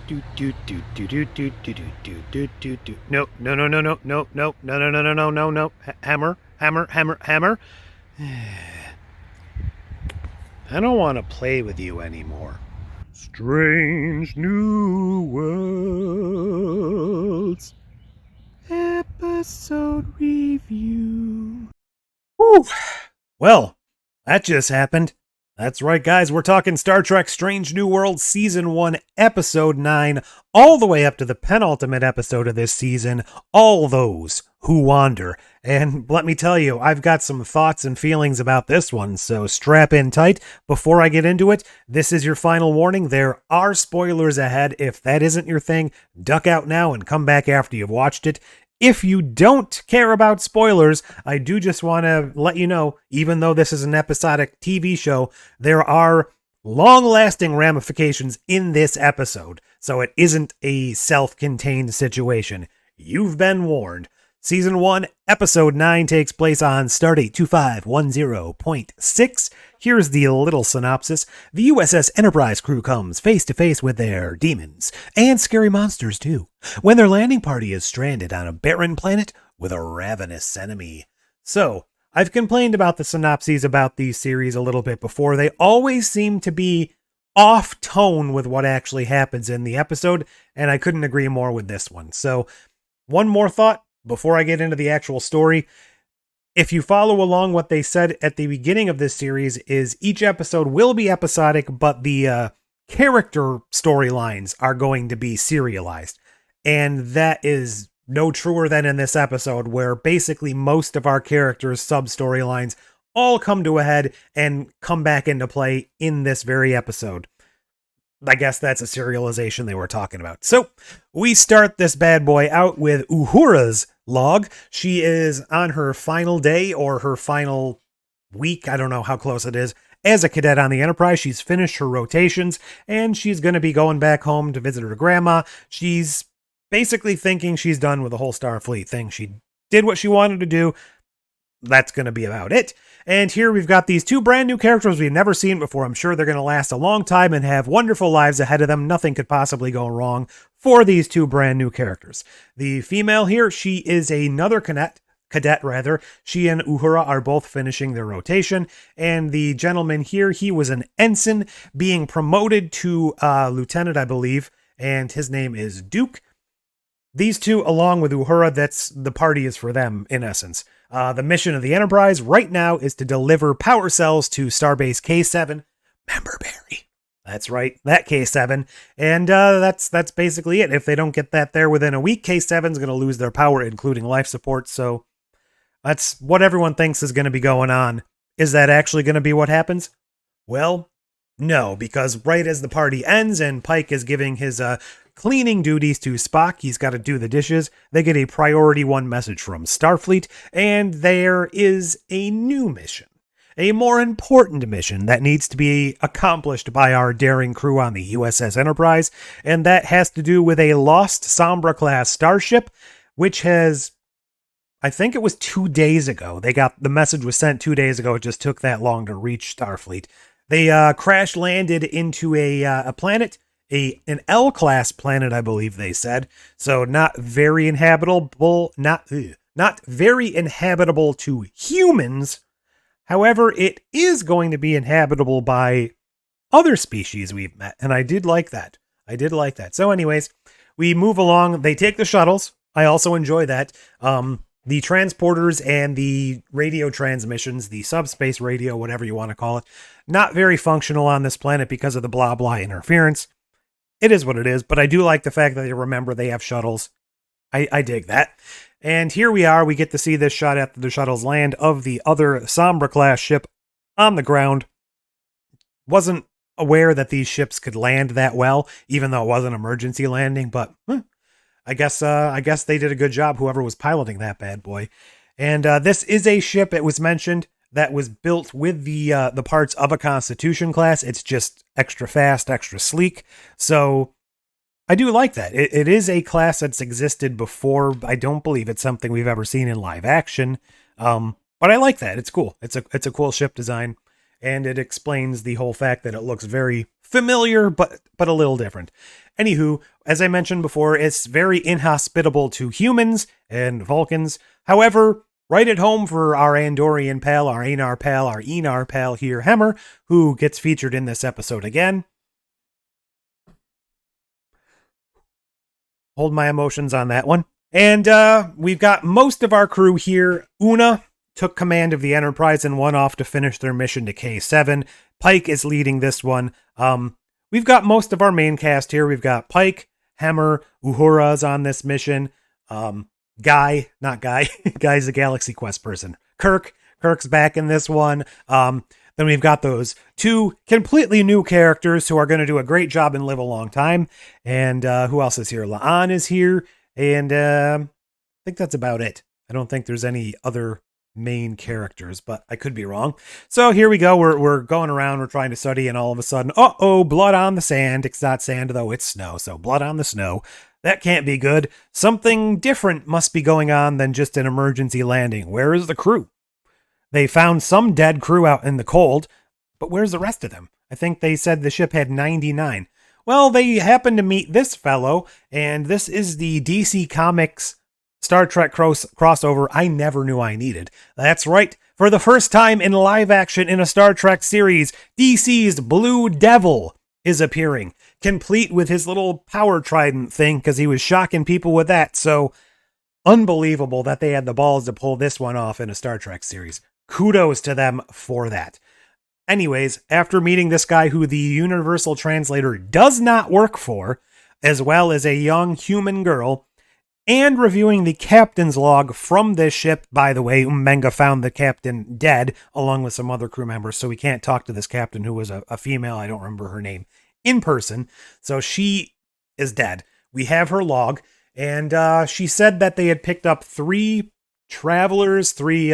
Do do do do do do do do do do do do. No no no no no no no no no no no no no no. Hammer hammer hammer hammer. I don't want to play with you anymore. Strange New Worlds episode review. Whew. Well, that just happened. That's right, guys. We're talking Star Trek Strange New Worlds Season 1, Episode 9, all the way up to the penultimate episode of this season, All Those Who Wander. And let me tell you, I've got some thoughts and feelings about this one, so strap in tight. Before I get into it, this is your final warning. There are spoilers ahead. If that isn't your thing, duck out now and come back after you've watched it. If you don't care about spoilers, I do just want to let you know, even though this is an episodic TV show, there are long-lasting ramifications in this episode, so it isn't a self-contained situation. You've been warned. Season 1, Episode 9 takes place on Stardate 2510.6. Here's the little synopsis. The USS Enterprise crew comes face to face with their demons, and scary monsters too, when their landing party is stranded on a barren planet with a ravenous enemy. So, I've complained about the synopses about these series a little bit before. They always seem to be off tone with what actually happens in the episode, and I couldn't agree more with this one. So, one more thought before I get into the actual story. If you follow along, what they said at the beginning of this series is each episode will be episodic, but the character storylines are going to be serialized. And that is no truer than in this episode, where basically most of our characters' sub-storylines all come to a head and come back into play in this very episode. I guess that's a serialization they were talking about. So, we start this bad boy out with Uhuras Log. She is on her final day or her final week, I don't know how close it is, as a cadet on the Enterprise. She's finished her rotations, and she's going to be going back home to visit her grandma. She's basically thinking she's done with the whole Starfleet thing. She did what she wanted to do. That's going to be about it. And here we've got these two brand new characters we've never seen before. I'm sure they're going to last a long time and have wonderful lives ahead of them. Nothing could possibly go wrong for these two brand new characters. The female here, she is another cadet. She and Uhura are both finishing their rotation. And the gentleman here, he was an ensign being promoted to lieutenant, I believe. And his name is Duke. These two, along with Uhura, that's the party is for them, in essence. The mission of the Enterprise right now is to deliver power cells to Starbase K7. Member Barry. That's right, that K7. And that's basically it. If they don't get that there within a week, K7 is going to lose their power, including life support. So that's what everyone thinks is going to be going on. Is that actually going to be what happens? Well, no, because right as the party ends and Pike is giving his cleaning duties to Spock, he's got to do the dishes, they get a priority 1 message from Starfleet, and there is a new mission. A more important mission that needs to be accomplished by our daring crew on the USS Enterprise, and that has to do with a lost Sombra-class starship, which has, I think it was 2 days ago. The message was sent 2 days ago. It just took that long to reach Starfleet. They crash landed into a planet, an L-class planet, I believe they said. So not very inhabitable, not very inhabitable to humans. However, it is going to be inhabitable by other species we've met, and I did like that. So anyways, we move along. They take the shuttles. I also enjoy that. The transporters and the radio transmissions, the subspace radio, whatever you want to call it, not very functional on this planet because of the blah blah interference. It is what it is, but I do like the fact that they remember they have shuttles. I dig that. And here we are. We get to see this shot after the shuttles land of the other Sombra-class ship on the ground. Wasn't aware that these ships could land that well, even though it was an emergency landing, but I guess they did a good job, whoever was piloting that bad boy. And this is a ship, it was mentioned, that was built with the parts of a Constitution class. It's just extra fast, extra sleek. So I do like that. It is a class that's existed before. I don't believe it's something we've ever seen in live action. But I like that. It's cool. It's a cool ship design. And it explains the whole fact that it looks very familiar, but a little different. Anywho, as I mentioned before, it's very inhospitable to humans and Vulcans. However, right at home for our Andorian pal, our Enar pal here, Hemmer, who gets featured in this episode again. Hold my emotions on that one. And we've got most of our crew here. Una took command of the Enterprise and went off to finish their mission to K7. PIke is leading this one. We've got most of our main cast here. We've got PIke, Hemmer, Uhuras on this mission. Guy, not Guy. Guy's a Galaxy Quest person. Kirk's back in this one. Then we've got those two completely new characters who are going to do a great job and live a long time. And who else is here? La'an is here. And I think that's about it. I don't think there's any other main characters, but I could be wrong. So here we go. We're going around. We're trying to study. And all of a sudden, blood on the sand. It's not sand, though. It's snow. So blood on the snow. That can't be good. Something different must be going on than just an emergency landing. Where is the crew? They found some dead crew out in the cold, but where's the rest of them? I think they said the ship had 99. Well, they happened to meet this fellow, and this is the DC Comics Star Trek crossover I never knew I needed. That's right. For the first time in live action in a Star Trek series, DC's Blue Devil is appearing, complete with his little power trident thing, because he was shocking people with that. So, unbelievable that they had the balls to pull this one off in a Star Trek series. Kudos to them for that. Anyways, after meeting this guy who the Universal Translator does not work for, as well as a young human girl, and reviewing the captain's log from this ship, by the way, Mbenga found the captain dead, along with some other crew members, so we can't talk to this captain who was a female, I don't remember her name, in person, so she is dead. We have her log, and she said that they had picked up 3 travelers, 3...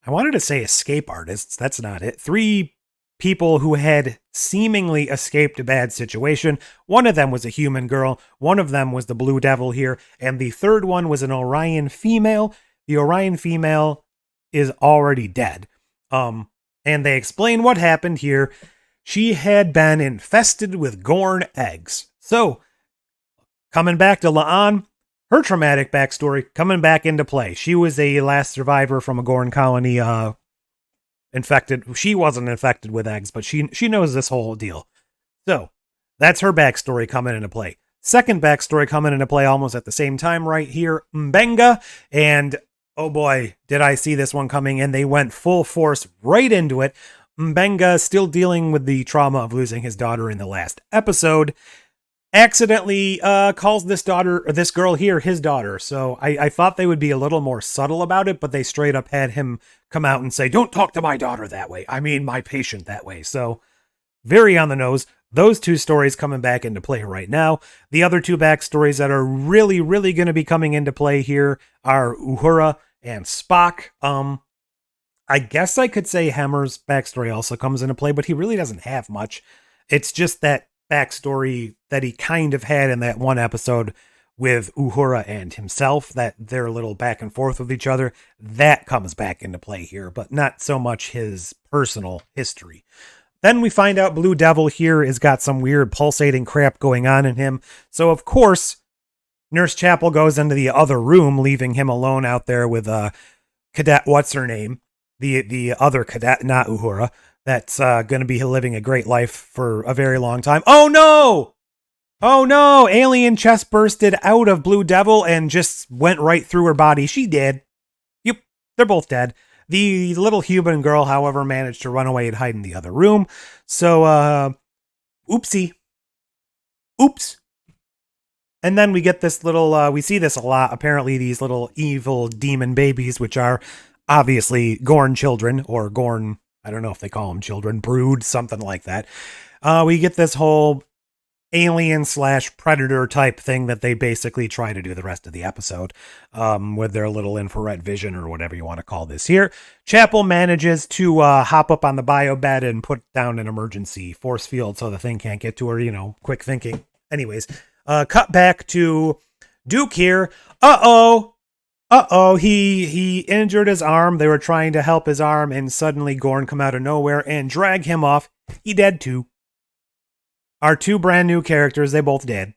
I wanted to say escape artists. That's not it. 3 people who had seemingly escaped a bad situation. One of them was a human girl. One of them was the Blue Devil here. And the third one was an Orion female. The Orion female is already dead. And they explain what happened here. She had been infested with Gorn eggs. So, coming back to La'an, her traumatic backstory coming back into play. She was a last survivor from a Gorn colony, infected. She wasn't infected with eggs, but she knows this whole deal. So, that's her backstory coming into play. Second backstory coming into play almost at the same time right here, Mbenga. And, oh boy, did I see this one coming, and they went full force right into it. Mbenga, still dealing with the trauma of losing his daughter in the last episode, accidentally calls this girl here his daughter. So I thought they would be a little more subtle about it, but they straight up had him come out and say, "Don't talk to my daughter that way. I mean my patient that way." So very on the nose. Those 2 stories coming back into play right now. The other 2 backstories that are really, really going to be coming into play here are Uhura and Spock. I guess I could say Hemmer's backstory also comes into play, but he really doesn't have much. It's just that backstory that he kind of had in that one episode with Uhura and himself, that they're a little back and forth with each other, that comes back into play here, but not so much his personal history. Then we find out Blue Devil here has got some weird pulsating crap going on in him, so of course Nurse Chapel goes into the other room, leaving him alone out there with Cadet what's-her-name, the other cadet, not Uhura, that's going to be living a great life for a very long time. Oh no! Oh no! Alien chest bursted out of Blue Devil and just went right through her body. She did. Yep, they're both dead. The little human girl, however, managed to run away and hide in the other room. So, oopsie. Oops. And then we get this little, we see this a lot, apparently these little evil demon babies, which are obviously Gorn children, or Gorn, I don't know if they call them children, brood, something like that. We get this whole alien/predator type thing that they basically try to do the rest of the episode, with their little infrared vision or whatever you want to call this here. Chapel manages to hop up on the bio bed and put down an emergency force field so the thing can't get to her, quick thinking. Anyways, cut back to Duke here. He injured his arm. They were trying to help his arm, and suddenly Gorn come out of nowhere and drag him off. He dead too. Our two brand new characters, they both dead.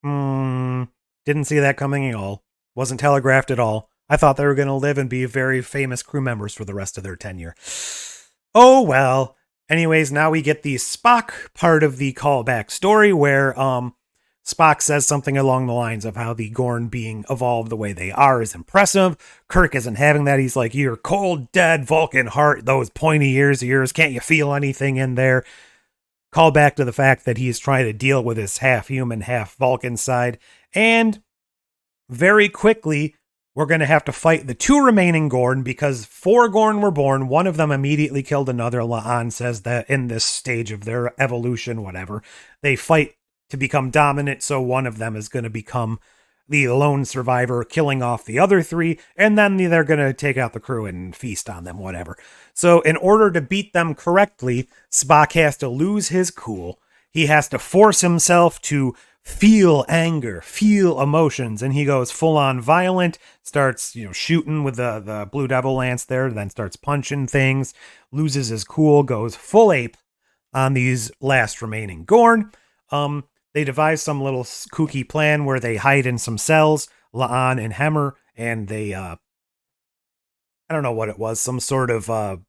Didn't see that coming at all. Wasn't telegraphed at all. I thought they were going to live and be very famous crew members for the rest of their tenure. Oh, well. Anyways, now we get the Spock part of the callback story where Spock says something along the lines of how the Gorn being evolved the way they are is impressive. Kirk isn't having that. He's like, your cold, dead Vulcan heart, those pointy ears of yours, can't you feel anything in there? Call back to the fact that he's trying to deal with his half human, half Vulcan side. And very quickly, we're going to have to fight the two remaining Gorn because 4 Gorn were born. One of them immediately killed another. La'an says that in this stage of their evolution, whatever, they fight to become dominant. So one of them is going to become the lone survivor, killing off the other 3. And then they're going to take out the crew and feast on them, whatever. So in order to beat them correctly, Spock has to lose his cool. He has to force himself to feel anger, feel emotions, and he goes full on violent, starts, shooting with the Blue Devil Lance there, then starts punching things, loses his cool, goes full ape on these last remaining Gorn. They devise some little kooky plan where they hide in some cells, La'an and Hemmer, and they, I don't know what it was, some sort of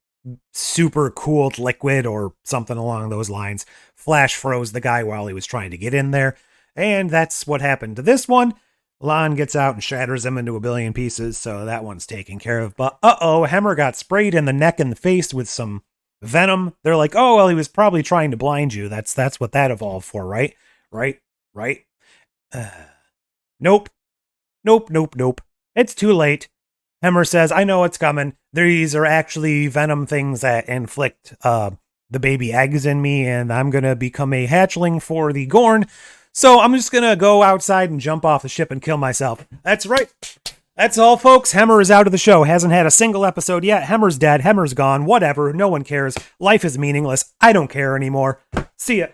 super cooled liquid or something along those lines, flash froze the guy while he was trying to get in there. And that's what happened to this one. La'an gets out and shatters him into a billion pieces, so that one's taken care of. But Hemmer got sprayed in the neck and the face with some venom. They're like, oh, well, he was probably trying to blind you. That's what that evolved for, right? Right? Nope. It's too late. Hemmer says, I know it's coming. These are actually venom things that inflict the baby eggs in me, and I'm going to become a hatchling for the Gorn. So I'm just going to go outside and jump off the ship and kill myself. That's right. That's all, folks. Hemmer is out of the show. Hasn't had a single episode yet. Hemmer's dead. Hemmer's gone. Whatever. No one cares. Life is meaningless. I don't care anymore. See ya.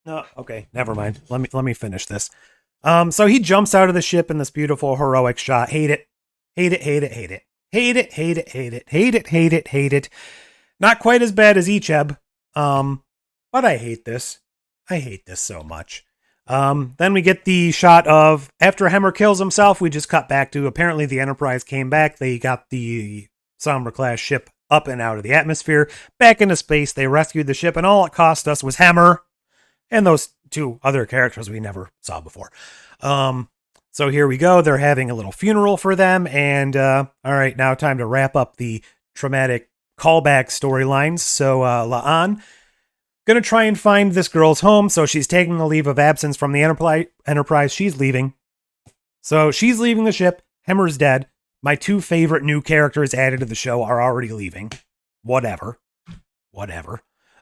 No, okay. Never mind. Let me finish this. So he jumps out of the ship in this beautiful heroic shot. Hate it. Hate it, hate it, hate it. Hate it, hate it, hate it. Hate it, hate it, hate it. Not quite as bad as Icheb. But I hate this. I hate this so much. Then we get the shot of, after Hemmer kills himself, we just cut back to, apparently the Enterprise came back. They got the Sombra class ship up and out of the atmosphere, back into space. They rescued the ship, and all it cost us was Hemmer and those 2 other characters we never saw before. So here we go. They're having a little funeral for them. And all right, now time to wrap up the traumatic callback storylines. So La'an going to try and find this girl's home. So she's taking a leave of absence from the Enterprise. She's leaving. So she's leaving the ship. Hemmer's dead. My 2 favorite new characters added to the show are already leaving. Whatever.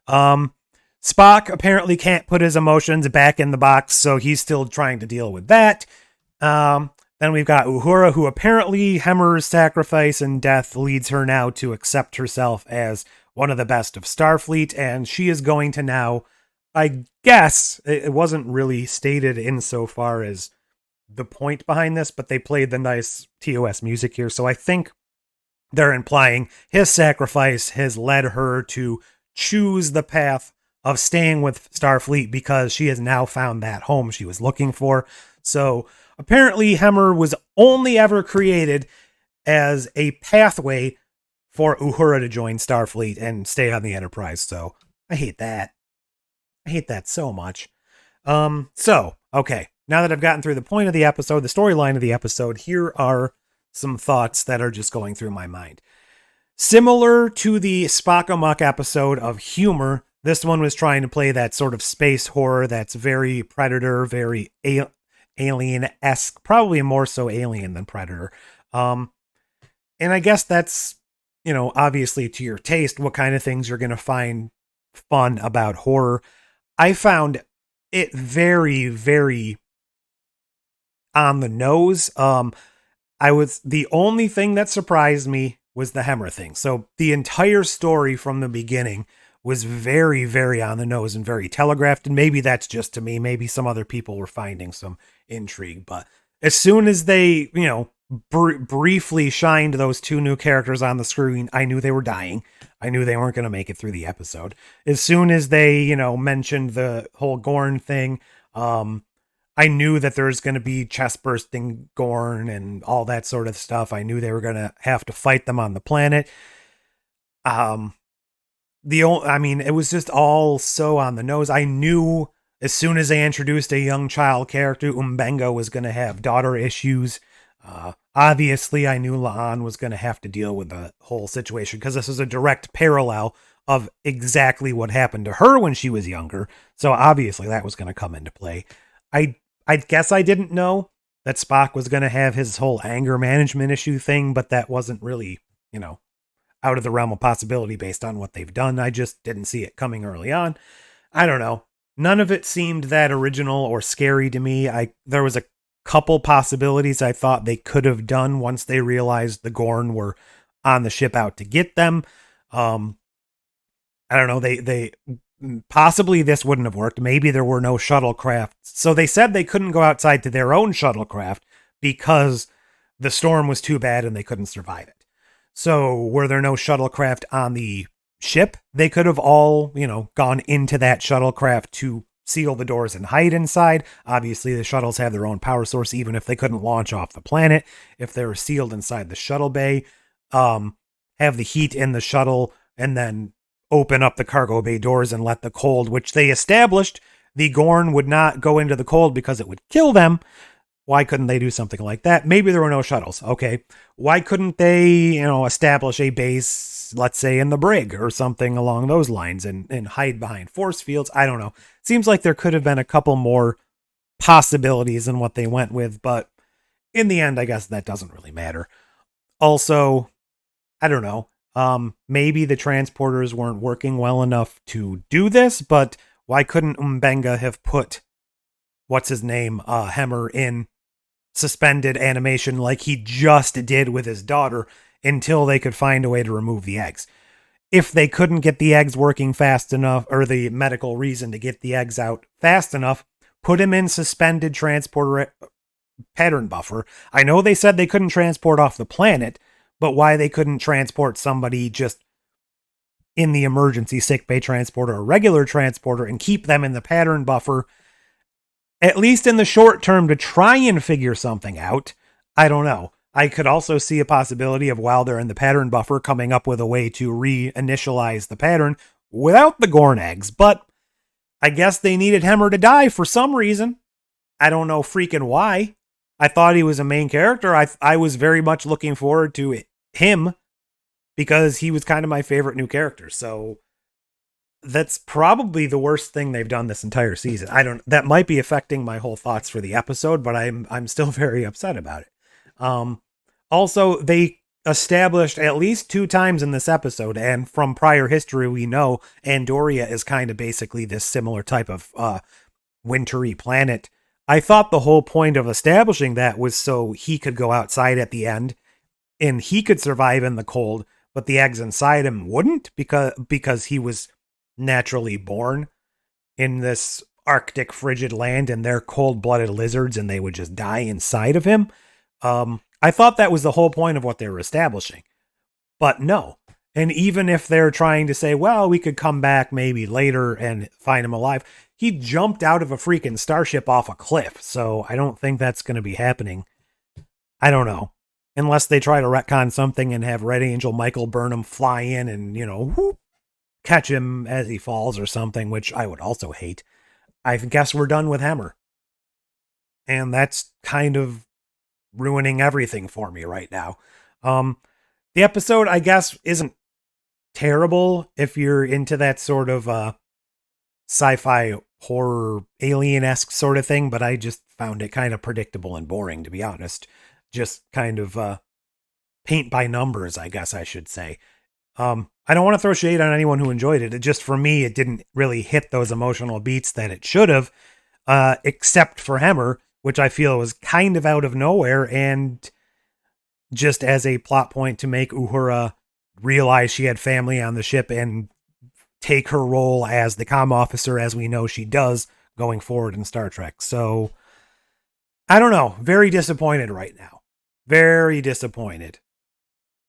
Spock apparently can't put his emotions back in the box, so he's still trying to deal with that. Then we've got Uhura, who apparently Hemmer's sacrifice and death leads her now to accept herself as one of the best of Starfleet, and she is going to now, I guess, it wasn't really stated insofar as the point behind this, but they played the nice TOS music here, so I think they're implying his sacrifice has led her to choose the path of staying with Starfleet because she has now found that home she was looking for. So apparently Hemmer was only ever created as a pathway for Uhura to join Starfleet and stay on the Enterprise. So I hate that. I hate that so much. Okay. Now that I've gotten through the point of the episode, the storyline of the episode, here are some thoughts that are just going through my mind. Similar to the Spock Amok episode of humor, this one was trying to play that sort of space horror that's very Predator, very Alien-esque, probably more so Alien than Predator. And I guess that's, obviously to your taste, what kind of things you're going to find fun about horror. I found it very, very on the nose. The only thing that surprised me was the Hemmer thing. So the entire story from the beginning was very, very on the nose and very telegraphed. And maybe that's just to me. Maybe some other people were finding some intrigue. But as soon as they, briefly shined those two new characters on the screen, I knew they were dying. I knew they weren't going to make it through the episode. As soon as they, mentioned the whole Gorn thing, I knew that there's going to be chest bursting Gorn and all that sort of stuff. I knew they were going to have to fight them on the planet. It was just all so on the nose. I knew as soon as they introduced a young child character, Umbenga was going to have daughter issues. Obviously, I knew La'an was going to have to deal with the whole situation because this is a direct parallel of exactly what happened to her when she was younger. So obviously that was going to come into play. I guess I didn't know that Spock was going to have his whole anger management issue thing, but that wasn't really, out of the realm of possibility based on what they've done. I just didn't see it coming early on. I don't know. None of it seemed that original or scary to me. There was a couple possibilities I thought they could have done once they realized the Gorn were on the ship out to get them. I don't know. They possibly this wouldn't have worked. Maybe there were no shuttlecraft. So they said they couldn't go outside to their own shuttlecraft because the storm was too bad and they couldn't survive it. So were there no shuttlecraft on the ship? They could have all, gone into that shuttlecraft to seal the doors and hide inside. Obviously, the shuttles have their own power source, even if they couldn't launch off the planet. If they were sealed inside the shuttle bay, have the heat in the shuttle, and then open up the cargo bay doors and let the cold, which they established the Gorn would not go into the cold because it would kill them. Why couldn't they do something like that? Maybe there were no shuttles. Okay. Why couldn't they, establish a base, let's say in the brig or something along those lines and hide behind force fields? I don't know. Seems like there could have been a couple more possibilities than what they went with, but in the end, I guess that doesn't really matter. Also, I don't know. Maybe the transporters weren't working well enough to do this, but why couldn't Umbenga have put what's his name, Hemmer in suspended animation like he just did with his daughter until they could find a way to remove the eggs? If they couldn't get the eggs working fast enough, or the medical reason to get the eggs out fast enough, put him in suspended transporter pattern buffer. I know they said they couldn't transport off the planet, but why they couldn't transport somebody just in the emergency sickbay transporter, a regular transporter, and keep them in the pattern buffer, at least in the short term, to try and figure something out. I don't know. I could also see a possibility of, while they're in the pattern buffer, coming up with a way to reinitialize the pattern without the Gorn eggs, but I guess they needed Hemmer to die for some reason. I don't know freaking why. I thought he was a main character. I was very much looking forward to him because he was kind of my favorite new character. So that's probably the worst thing they've done this entire season. That might be affecting my whole thoughts for the episode, but I'm still very upset about it. Also, they established at least 2 times in this episode, and from prior history, we know Andoria is kind of basically this similar type of wintry planet. I thought the whole point of establishing that was so he could go outside at the end and he could survive in the cold, but the eggs inside him wouldn't because he was naturally born in this Arctic frigid land and they're cold-blooded lizards and they would just die inside of him. I thought that was the whole point of what they were establishing, but no. And even if they're trying to say, well, we could come back maybe later and find him alive, he jumped out of a freaking starship off a cliff. So I don't think that's going to be happening. I don't know. Unless they try to retcon something and have Red Angel Michael Burnham fly in and, whoop, catch him as he falls or something, which I would also hate. I guess we're done with Hemmer. And that's kind of ruining everything for me right now. The episode, I guess, isn't terrible if you're into that sort of sci-fi horror alien-esque sort of thing, but I just found it kind of predictable and boring, to be honest. Just kind of paint by numbers, I guess I should say. I don't want to throw shade on anyone who enjoyed it. It just, for me, it didn't really hit those emotional beats that it should have, except for Hemmer, which I feel was kind of out of nowhere and just as a plot point to make Uhura realize she had family on the ship and take her role as the comm officer, as we know she does going forward in Star Trek. So I don't know. Very disappointed right now. Very disappointed.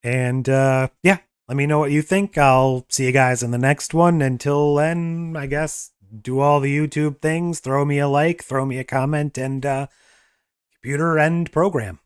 And yeah, let me know what you think. I'll see you guys in the next one. Until then, I guess do all the YouTube things. Throw me a like, throw me a comment, and computer end program.